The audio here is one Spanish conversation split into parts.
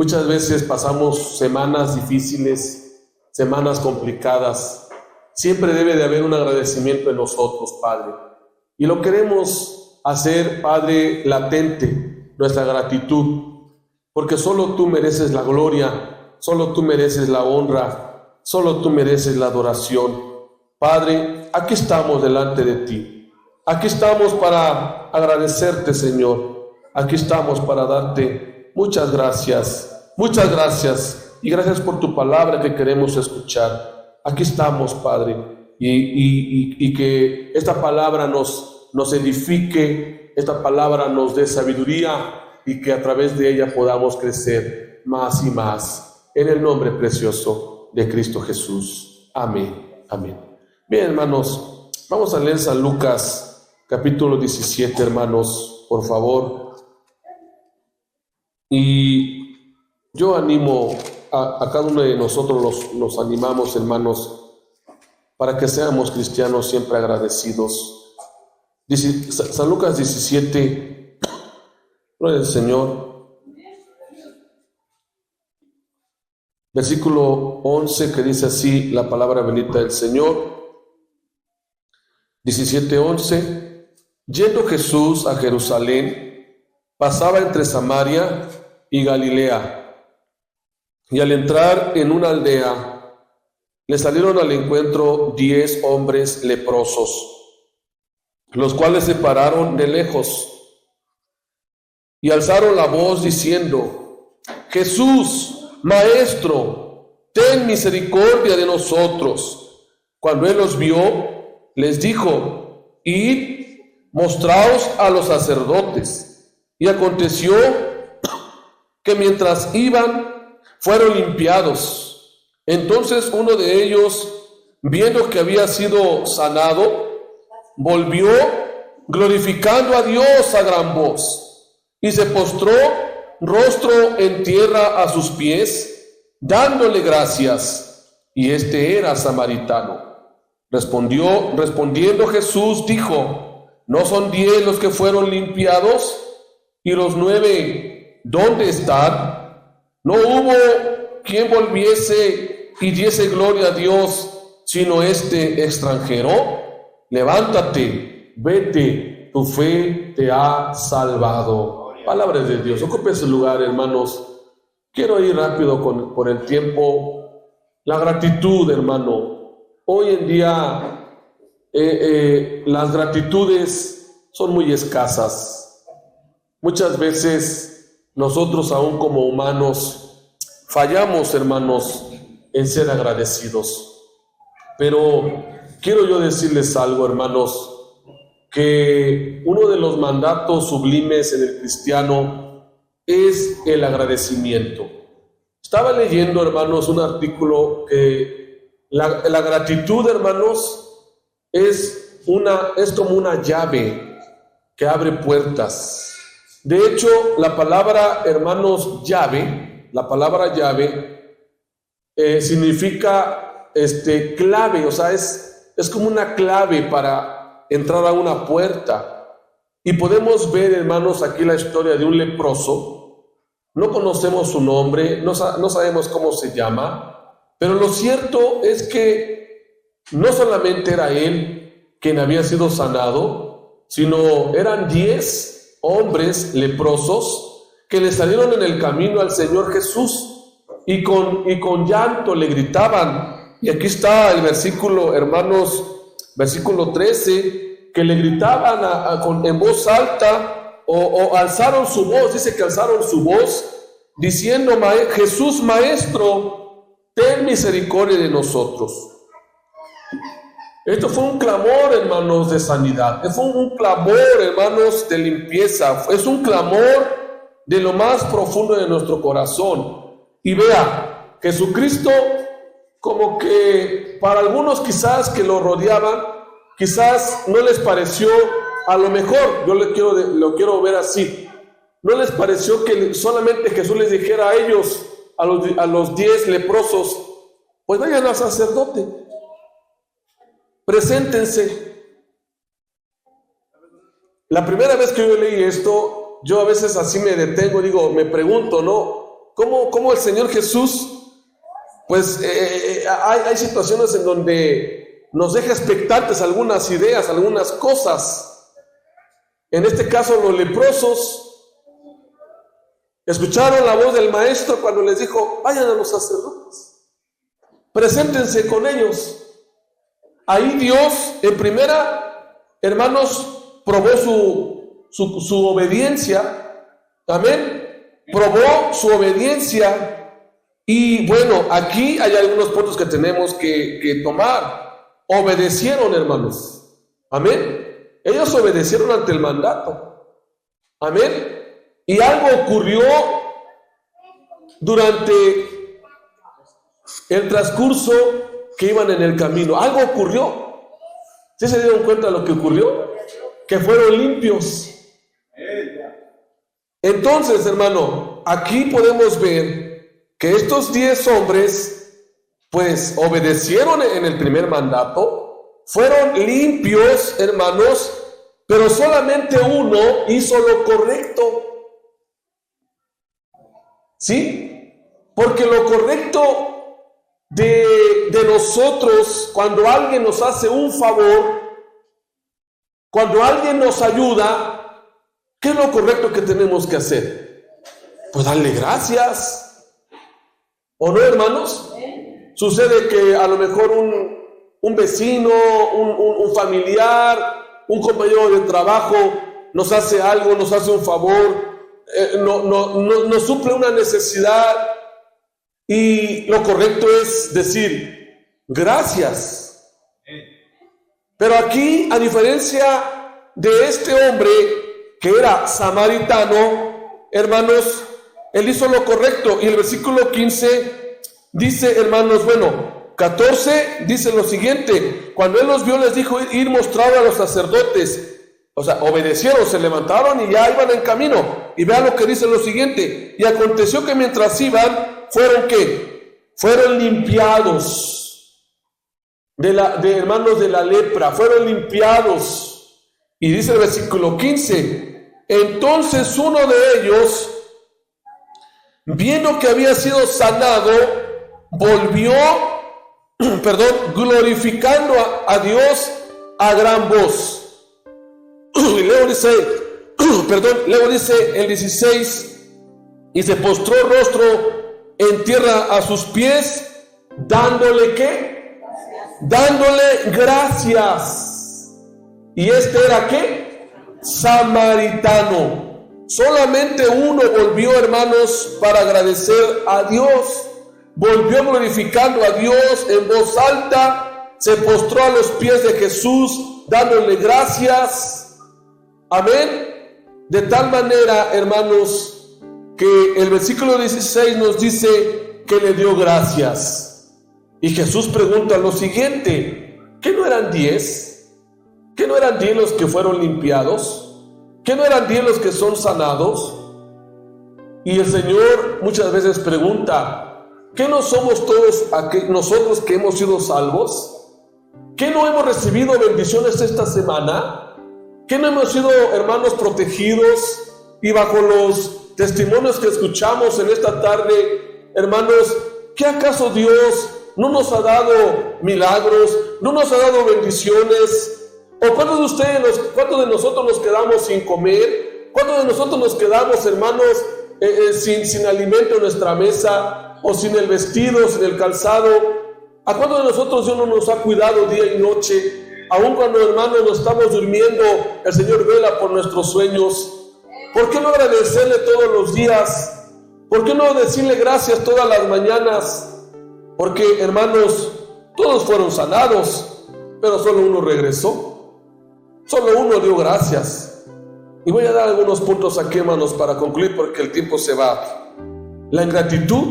Muchas veces pasamos semanas difíciles, semanas complicadas. Siempre debe de haber un agradecimiento en nosotros, Padre. Y lo queremos hacer, Padre, latente, nuestra gratitud, porque solo tú mereces la gloria, solo tú mereces la honra, solo tú mereces la adoración. Padre, aquí estamos delante de ti. Aquí estamos para agradecerte, Señor. Aquí estamos para darte muchas gracias y gracias por tu palabra que queremos escuchar. Aquí estamos, Padre, y que esta palabra nos edifique, esta palabra nos dé sabiduría y que a través de ella podamos crecer más y más. En el nombre precioso de Cristo Jesús. Amén. Amén. Bien, hermanos, vamos a leer San Lucas, capítulo 17, hermanos, por favor. Y yo animo a cada uno de nosotros, los animamos, hermanos, para que seamos cristianos siempre agradecidos. Dice, San Lucas 17, gloria al Señor. Versículo 11, que dice así la palabra bendita del Señor. 17:11. Yendo Jesús a Jerusalén, pasaba entre Samaria y Galilea, y al entrar en una aldea, le salieron al encuentro 10 hombres leprosos, los cuales se pararon de lejos y alzaron la voz diciendo: Jesús, Maestro, ten misericordia de nosotros. Cuando él los vio, les dijo: id, mostraos a los sacerdotes. Y aconteció que mientras iban, fueron limpiados. Entonces uno de ellos, viendo que había sido sanado, volvió glorificando a Dios a gran voz, y se postró rostro en tierra a sus pies, dándole gracias. Y este era samaritano. Respondiendo Jesús dijo: ¿no son 10 los que fueron limpiados? ¿Y los 9 dónde están? ¿No hubo quien volviese y diese gloria a Dios, sino este extranjero? Levántate, vete, tu fe te ha salvado. Palabras de Dios. Ocupe su lugar, hermanos. Quiero ir rápido por el tiempo. La gratitud, hermano. Hoy en día las gratitudes son muy escasas. Muchas veces nosotros, aún como humanos, fallamos, hermanos, en ser agradecidos. Pero quiero yo decirles algo, hermanos, que uno de los mandatos sublimes en el cristiano es el agradecimiento. Estaba leyendo, hermanos, un artículo que la gratitud, hermanos, es como una llave que abre puertas. De hecho, la palabra, hermanos, llave, significa clave, o sea, es como una clave para entrar a una puerta. Y podemos ver, hermanos, aquí la historia de un leproso. No conocemos su nombre, no sabemos cómo se llama. Pero lo cierto es que no solamente era él quien había sido sanado, sino eran 10 hombres leprosos que le salieron en el camino al Señor Jesús y con llanto le gritaban. Y aquí está el versículo, hermanos, versículo 13, que le gritaban en voz alta o alzaron su voz. Dice que alzaron su voz diciendo: Jesús, Maestro, ten misericordia de nosotros. Esto fue un clamor, hermanos, de sanidad. Fue un clamor, hermanos, de limpieza. Es un clamor de lo más profundo de nuestro corazón. Y vea, Jesucristo, como que para algunos quizás que lo rodeaban, quizás no les pareció, a lo mejor, yo lo quiero ver así, no les pareció que solamente Jesús les dijera a ellos, a los 10 leprosos: pues vayan al sacerdote, preséntense. La primera vez que yo leí esto, yo a veces así me detengo, me pregunto, ¿no? cómo el Señor Jesús, pues hay situaciones en donde nos deja expectantes algunas ideas, algunas cosas. En este caso, los leprosos escucharon la voz del maestro cuando les dijo: vayan a los sacerdotes, preséntense con ellos. Ahí Dios, en primera, hermanos, probó su obediencia. Amén. Probó su obediencia. Y bueno, aquí hay algunos puntos que tenemos que tomar. Obedecieron, hermanos. Amén. Ellos obedecieron ante el mandato. Amén. Y algo ocurrió durante el transcurso que iban en el camino. Algo ocurrió. ¿Sí se dieron cuenta de lo que ocurrió? Que fueron limpios. Entonces, hermano, aquí podemos ver que estos 10 hombres, pues, obedecieron en el primer mandato, fueron limpios, hermanos, pero solamente uno hizo lo correcto. ¿Sí? Porque lo correcto de nosotros, cuando alguien nos hace un favor, cuando alguien nos ayuda, ¿qué es lo correcto que tenemos que hacer? Pues darle gracias. ¿O no, hermanos? Sucede que a lo mejor un vecino, un familiar, un compañero de trabajo nos hace algo, nos hace un favor, nos suple una necesidad, y lo correcto es decir gracias. Pero aquí, a diferencia de este hombre que era samaritano, hermanos, él hizo lo correcto. Y el versículo 15 dice, hermanos, 14 dice lo siguiente: cuando él los vio, les dijo ir mostrado a los sacerdotes. O sea, obedecieron, se levantaron y ya iban en camino. Y vean lo que dice lo siguiente: y aconteció que mientras iban, fueron limpiados hermanos de la lepra, fueron limpiados. Y dice el versículo 15: entonces uno de ellos, viendo que había sido sanado, volvió, glorificando a Dios a gran voz. Y luego dice el 16: y se postró rostro en tierra a sus pies, dándole ¿qué? Dándole gracias. Y este era ¿qué? Samaritano. Solamente uno volvió, hermanos, para agradecer a Dios. Volvió glorificando a Dios en voz alta, se postró a los pies de Jesús, dándole gracias. Amén. De tal manera, hermanos, que el versículo 16 nos dice que le dio gracias. Y Jesús pregunta lo siguiente: ¿qué no eran 10? ¿Qué no eran 10 los que fueron limpiados? ¿Qué no eran 10 los que son sanados? Y el Señor muchas veces pregunta: ¿qué no somos todos nosotros que hemos sido salvos? ¿Qué no hemos recibido bendiciones esta semana? ¿Qué no hemos sido, hermanos, protegidos? Y bajo los testimonios que escuchamos en esta tarde, hermanos, ¿qué acaso Dios no nos ha dado milagros? ¿No nos ha dado bendiciones? ¿O cuántos de nosotros nos quedamos sin comer? ¿Cuántos de nosotros nos quedamos, hermanos, sin alimento en nuestra mesa? ¿O sin el vestido, sin el calzado? ¿A cuántos de nosotros Dios no nos ha cuidado día y noche? Aun cuando, hermanos, nos estamos durmiendo, el Señor vela por nuestros sueños. ¿Por qué no agradecerle todos los días? ¿Por qué no decirle gracias todas las mañanas? Porque, hermanos, todos fueron sanados, pero solo uno regresó. Solo uno dio gracias. Y voy a dar algunos puntos aquí, hermanos, para concluir, porque el tiempo se va. La ingratitud,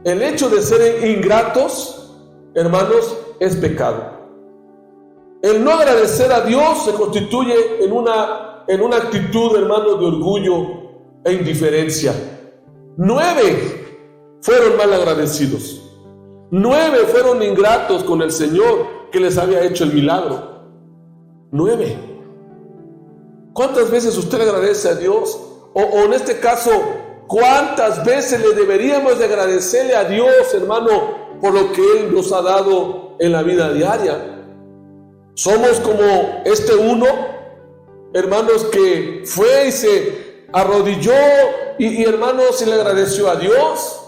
el hecho de ser ingratos, hermanos, es pecado. El no agradecer a Dios se constituye en una actitud, hermanos, de orgullo e indiferencia. 9 fueron mal agradecidos. 9 fueron ingratos con el Señor que les había hecho el milagro. 9. ¿Cuántas veces usted agradece a Dios? O en este caso, ¿Cuántas veces le deberíamos de agradecerle a Dios, hermano, por lo que Él nos ha dado en la vida diaria? Somos como este uno, hermanos, que fue y se arrodilló y hermanos, y le agradeció a Dios.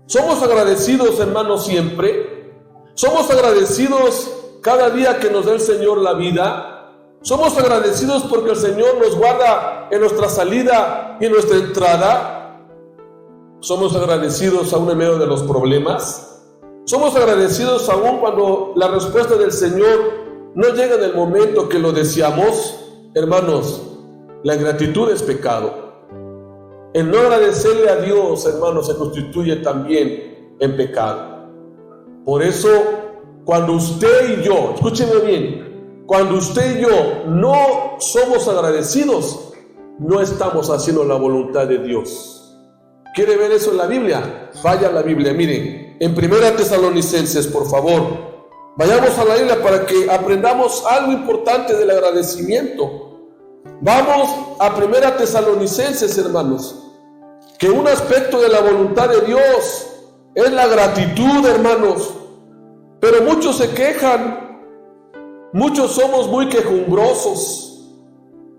Somos agradecidos, hermanos, siempre. Somos agradecidos cada día que nos da el Señor la vida. Somos agradecidos porque el Señor nos guarda en nuestra salida y en nuestra entrada. Somos agradecidos aún en medio de los problemas. Somos agradecidos aún cuando la respuesta del Señor no llega en el momento que lo deseamos. Hermanos, la ingratitud es pecado. El no agradecerle a Dios, hermanos, se constituye también en pecado. Por eso, cuando usted y yo, escúcheme bien, cuando usted y yo no somos agradecidos, no estamos haciendo la voluntad de Dios. ¿Quiere ver eso en la Biblia? Vaya a la Biblia, miren, en 1 Tesalonicenses, por favor. Vayamos a la Biblia para que aprendamos algo importante del agradecimiento. Vamos a 1 Tesalonicenses, hermanos, que un aspecto de la voluntad de Dios es la gratitud, hermanos. Pero muchos se quejan. Muchos somos muy quejumbrosos,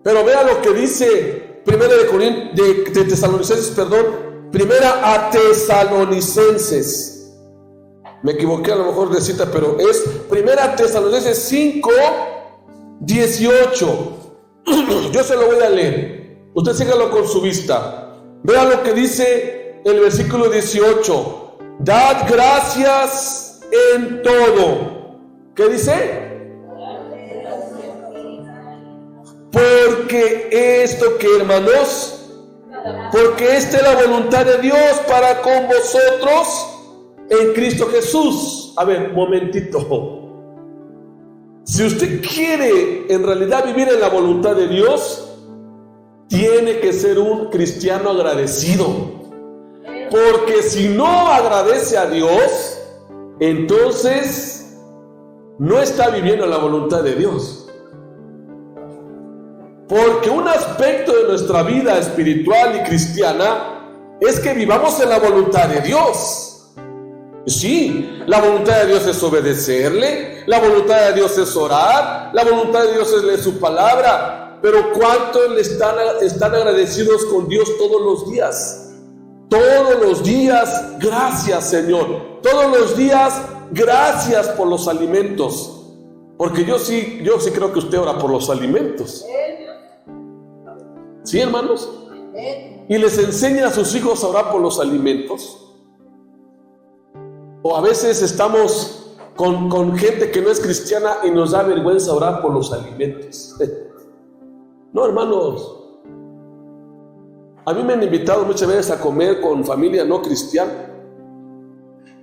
pero vea lo que dice de Tesalonicenses, Primera a Tesalonicenses. Me equivoqué a lo mejor de cita, pero es Primera Tesalonicenses 5, 18. Yo se lo voy a leer. Usted sígalo con su vista. Vea lo que dice el versículo 18. Dad gracias en todo. ¿Qué dice? Porque esto que, hermanos, porque esta es la voluntad de Dios para con vosotros en Cristo Jesús. A ver, momentito. Si usted quiere en realidad vivir en la voluntad de Dios, tiene que ser un cristiano agradecido. Porque si no agradece a Dios, entonces no está viviendo la voluntad de Dios. Porque un aspecto de nuestra vida espiritual y cristiana es que vivamos en la voluntad de Dios. Sí, la voluntad de Dios es obedecerle, la voluntad de Dios es orar, la voluntad de Dios es leer su palabra. Pero ¿cuántos están agradecidos con Dios todos los días? Todos los días, gracias, Señor. Todos los días, gracias por los alimentos. Porque yo sí creo que usted ora por los alimentos. ¿Sí, hermanos? Y les enseña a sus hijos a orar por los alimentos. O a veces estamos con gente que no es cristiana y nos da vergüenza orar por los alimentos. No, hermanos. A mí me han invitado muchas veces a comer con familia no cristiana.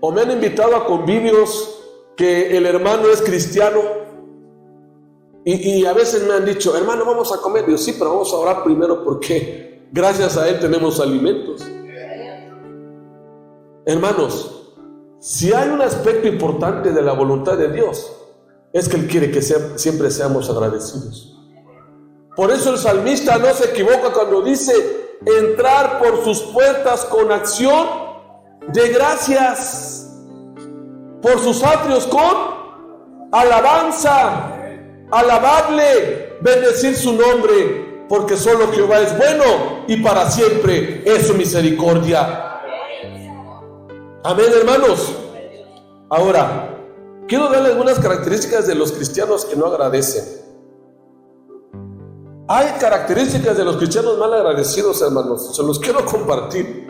O me han invitado a convivios que el hermano es cristiano. Y a veces me han dicho, hermano, vamos a comer. Digo, sí, pero vamos a orar primero porque gracias a Él tenemos alimentos. Hermanos, si hay un aspecto importante de la voluntad de Dios, es que Él quiere que siempre seamos agradecidos. Por eso el salmista no se equivoca cuando dice, entrar por sus puertas con acción de gracias, por sus atrios con alabanza. Alabadle, bendecir su nombre, porque solo Jehová es bueno y para siempre es su misericordia. Amén, hermanos. Ahora, quiero darle algunas características de los cristianos que no agradecen. Hay características de los cristianos mal agradecidos, hermanos. Se los quiero compartir.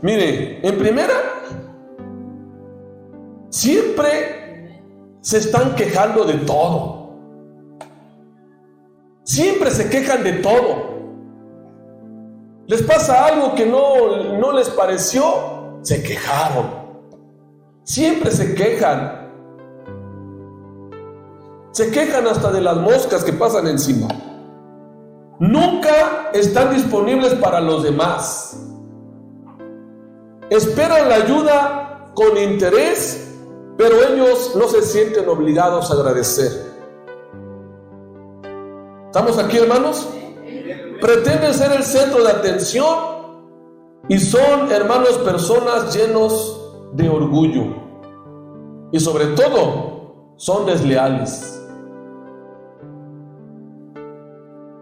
Mire, en primera, siempre se están quejando de todo. Siempre se quejan de todo. Les pasa algo que no les pareció, se quejaron. Siempre se quejan. Se quejan hasta de las moscas que pasan encima. Nunca están disponibles para los demás. Esperan la ayuda con interés, pero ellos no se sienten obligados a agradecer. ¿Estamos aquí, hermanos? pretenden ser el centro de atención y son, hermanos, personas llenos de orgullo y sobre todo son desleales.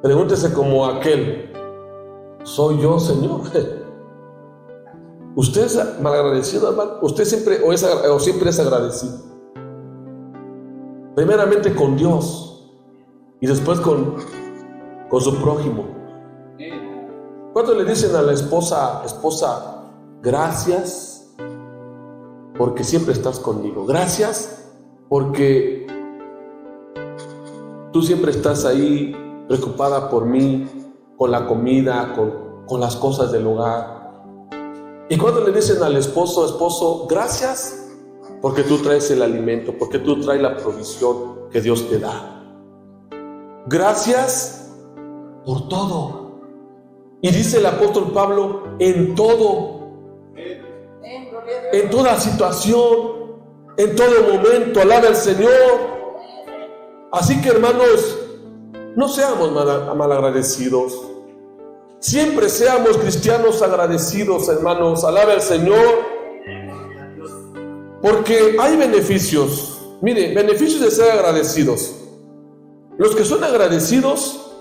Pregúntese como aquel: ¿soy yo, Señor? ¿Usted es malagradecido, hermano? ¿Usted siempre siempre es agradecido? Primeramente con Dios y después con su prójimo. ¿Cuántos le dicen a la esposa, gracias porque siempre estás conmigo? Gracias porque tú siempre estás ahí preocupada por mí, con la comida, con las cosas del hogar. ¿Y cuántos le dicen al esposo, gracias porque tú traes el alimento, porque tú traes la provisión que Dios te da? Gracias por todo. Y dice el apóstol Pablo, en todo, en toda situación, en todo momento, alaba al Señor. Así que, hermanos, no seamos malagradecidos. Siempre seamos cristianos agradecidos, hermanos. Alaba al Señor. Porque hay beneficios. Mire, beneficios de ser agradecidos. Los que son agradecidos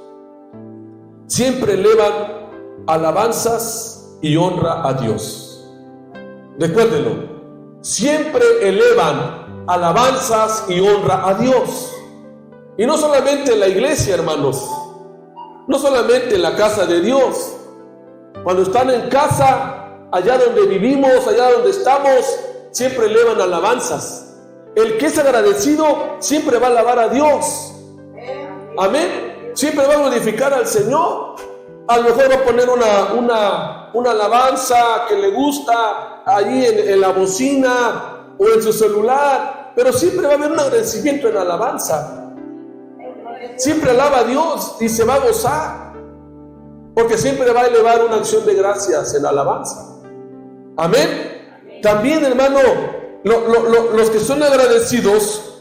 siempre elevan alabanzas y honra a Dios. Recuérdenlo. Siempre elevan alabanzas y honra a Dios. Y no solamente en la iglesia, hermanos. No solamente en la casa de Dios. Cuando están en casa, allá donde vivimos, allá donde estamos, siempre elevan alabanzas. El que es agradecido siempre va a alabar a Dios. Amén. Siempre va a glorificar al Señor. A lo mejor va a poner una alabanza que le gusta ahí en la bocina o en su celular, pero siempre va a haber un agradecimiento en alabanza. Siempre alaba a Dios y se va a gozar, porque siempre va a elevar una acción de gracias en alabanza. Amén. También, hermano, los que son agradecidos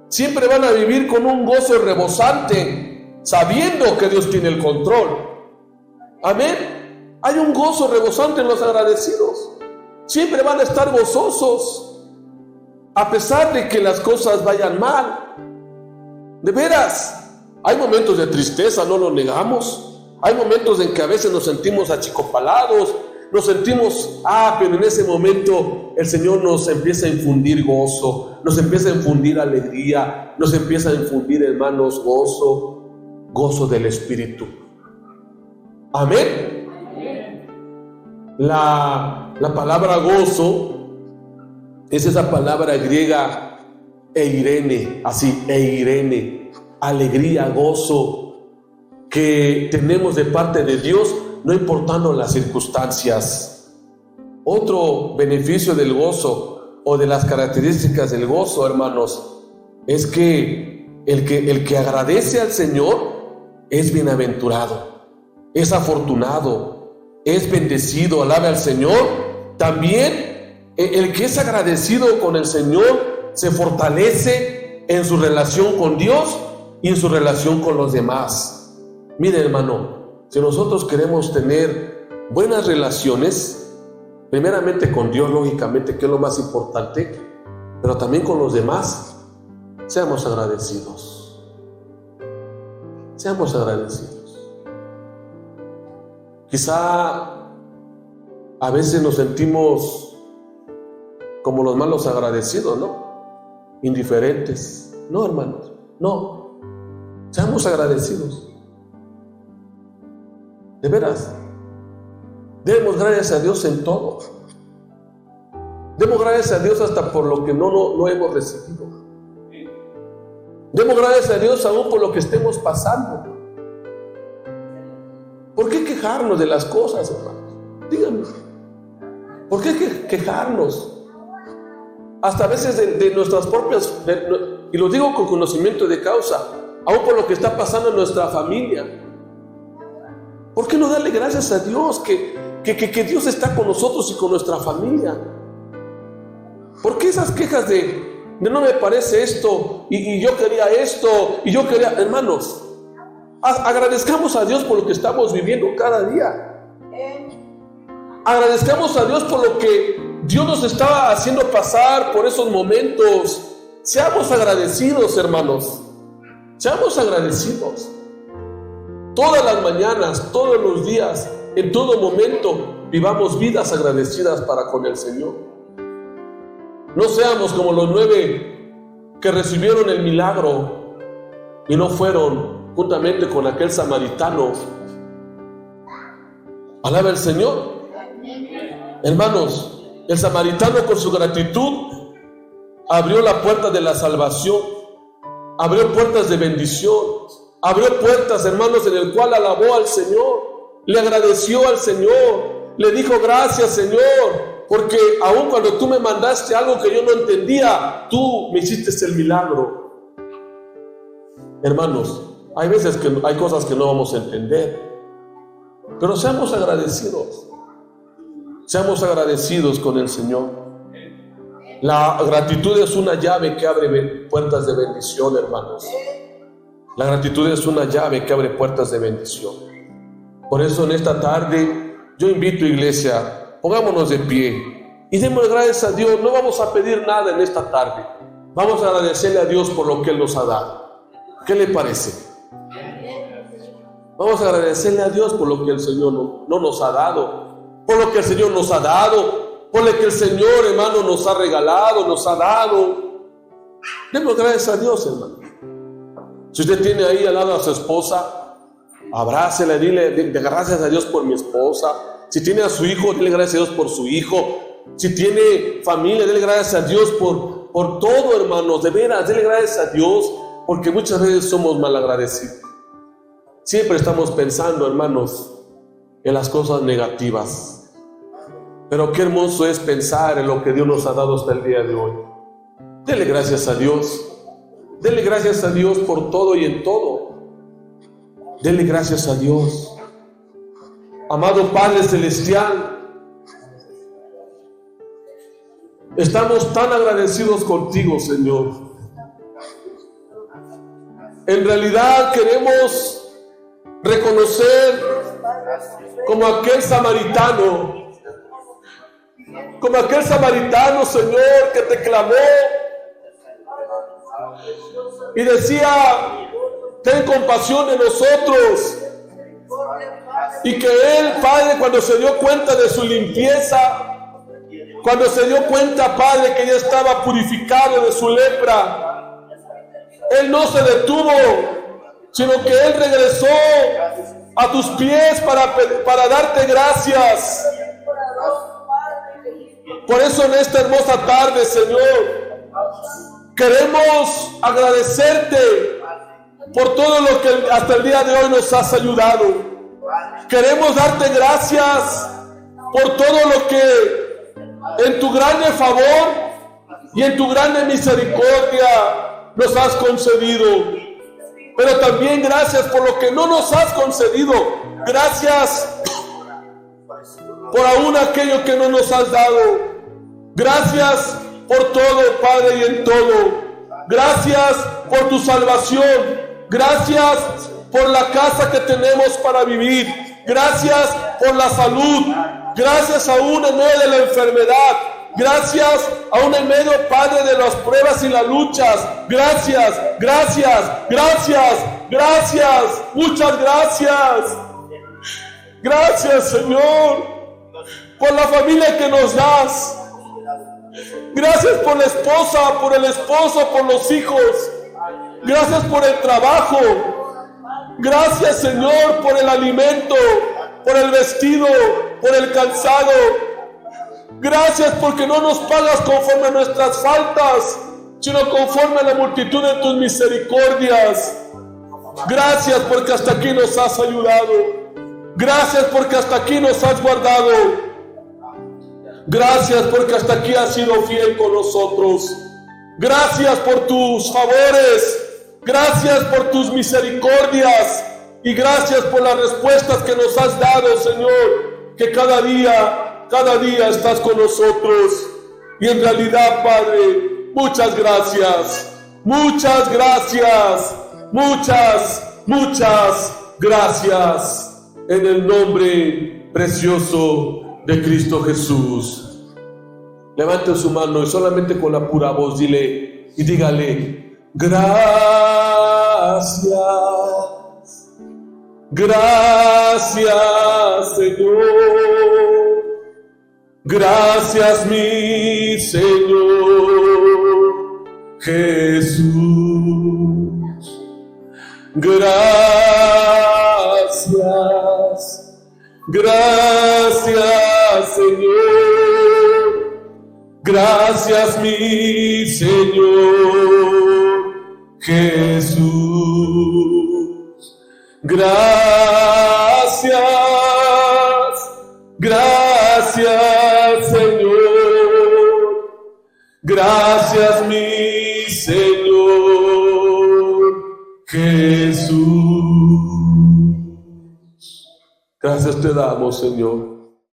siempre van a vivir con un gozo rebosante, sabiendo que Dios tiene el control. Amén. Hay un gozo rebosante en los agradecidos. Siempre van a estar gozosos, a pesar de que las cosas vayan mal. De veras, hay momentos de tristeza, no lo negamos. Hay momentos en que a veces nos sentimos achicopalados, nos sentimos, pero en ese momento el Señor nos empieza a infundir gozo, nos empieza a infundir alegría, nos empieza a infundir, hermanos, gozo del Espíritu. Amén. La palabra gozo es esa palabra griega eirene, así, eirene, alegría, gozo que tenemos de parte de Dios, no importando las circunstancias. Otro beneficio del gozo o de las características del gozo, hermanos, es que el que agradece al Señor es bienaventurado, es afortunado, es bendecido. Alabe al Señor. También el que es agradecido con el Señor se fortalece en su relación con Dios y en su relación con los demás. Mire, hermano, si nosotros queremos tener buenas relaciones, primeramente con Dios, lógicamente, que es lo más importante, pero también con los demás, seamos agradecidos. Seamos agradecidos. Quizá a veces nos sentimos como los malos agradecidos, ¿no? Indiferentes. No, hermanos, no. Seamos agradecidos. De veras. Demos gracias a Dios en todo. Demos gracias a Dios hasta por lo que no hemos recibido. Demos gracias a Dios aún por lo que estemos pasando. ¿Por qué quejarnos de las cosas, hermanos? Díganme. ¿Por qué quejarnos? Hasta a veces de nuestras propias, y lo digo con conocimiento de causa, aún por lo que está pasando en nuestra familia. ¿Por qué no darle gracias a Dios que Dios está con nosotros y con nuestra familia? ¿Por qué esas quejas de no me parece esto, y yo quería esto, y yo quería? Hermanos, Agradezcamos a Dios por lo que estamos viviendo cada día. Agradezcamos a Dios por lo que Dios nos está haciendo pasar por esos momentos. Seamos agradecidos, hermanos. Seamos agradecidos. Todas las mañanas, todos los días, en todo momento, vivamos vidas agradecidas para con el Señor. No seamos como los 9 que recibieron el milagro y no fueron juntamente con aquel samaritano. Alaba el Señor. Hermanos, el samaritano con su gratitud abrió la puerta de la salvación, abrió puertas de bendición, abrió puertas, hermanos, en el cual alabó al Señor, le agradeció al Señor, le dijo: gracias, Señor, porque aun cuando tú me mandaste algo que yo no entendía, tú me hiciste el milagro. Hermanos, hay veces que hay cosas que no vamos a entender, pero seamos agradecidos. Seamos agradecidos con el Señor. La gratitud es una llave que abre puertas de bendición, hermanos. La gratitud es una llave que abre puertas de bendición. Por eso en esta tarde yo invito, iglesia, pongámonos de pie y demos gracias a Dios. No vamos a pedir nada en esta tarde. Vamos a agradecerle a Dios por lo que Él nos ha dado. ¿Qué le parece? Vamos a agradecerle a Dios por lo que el Señor no nos ha dado. Por lo que el Señor nos ha dado, por lo que el Señor, hermano, nos ha regalado, nos ha dado. Demos gracias a Dios, hermano. Si usted tiene ahí al lado a su esposa, abrácela, dile gracias a Dios por mi esposa. Si tiene a su hijo, dile gracias a Dios por su hijo. Si tiene familia, dile gracias a Dios por todo, hermanos. De veras, dile gracias a Dios, porque muchas veces somos malagradecidos. Siempre estamos pensando, hermanos, en las cosas negativas. Pero qué hermoso es pensar en lo que Dios nos ha dado hasta el día de hoy. Dele gracias a Dios. Dele gracias a Dios por todo y en todo. Dele gracias a Dios. Amado Padre Celestial, estamos tan agradecidos contigo, Señor. En realidad queremos reconocer como aquel samaritano, Señor, que te clamó y decía: ten compasión de nosotros. Y que Él, Padre, cuando se dio cuenta de su limpieza, cuando se dio cuenta, Padre, que ya estaba purificado de su lepra, Él no se detuvo, sino que Él regresó a tus pies para darte gracias. Por eso en esta hermosa tarde, Señor, queremos agradecerte por todo lo que hasta el día de hoy nos has ayudado. Queremos darte gracias por todo lo que en tu grande favor y en tu grande misericordia nos has concedido. Pero también gracias por lo que no nos has concedido. Gracias por aún aquello que no nos has dado. Gracias por todo, Padre, y en todo. Gracias por tu salvación. Gracias por la casa que tenemos para vivir. Gracias por la salud. Gracias aún en medio de la enfermedad. Gracias aún en medio, Padre, de las pruebas y las luchas. Gracias, gracias, gracias, gracias. Muchas gracias. Gracias, Señor, por la familia que nos das. Gracias por la esposa, por el esposo, por los hijos. Gracias por el trabajo. Gracias, Señor, por el alimento, por el vestido, por el calzado. Gracias porque no nos pagas conforme a nuestras faltas, sino conforme a la multitud de tus misericordias. Gracias porque hasta aquí nos has ayudado. Gracias porque hasta aquí nos has guardado. Gracias porque hasta aquí has sido fiel con nosotros. Gracias por tus favores. Gracias por tus misericordias. Y gracias por las respuestas que nos has dado, Señor. Que cada día estás con nosotros. Y en realidad, Padre, muchas gracias. Muchas gracias. Muchas muchas gracias en el nombre precioso de Cristo Jesús. Levante su mano y solamente con la pura voz dile y dígale: gracias, gracias Señor, gracias mi Señor Jesús, gracias, gracias Señor, gracias mi Señor Jesús, gracias, gracias Señor, gracias mi Señor Jesús. Gracias te damos, Señor.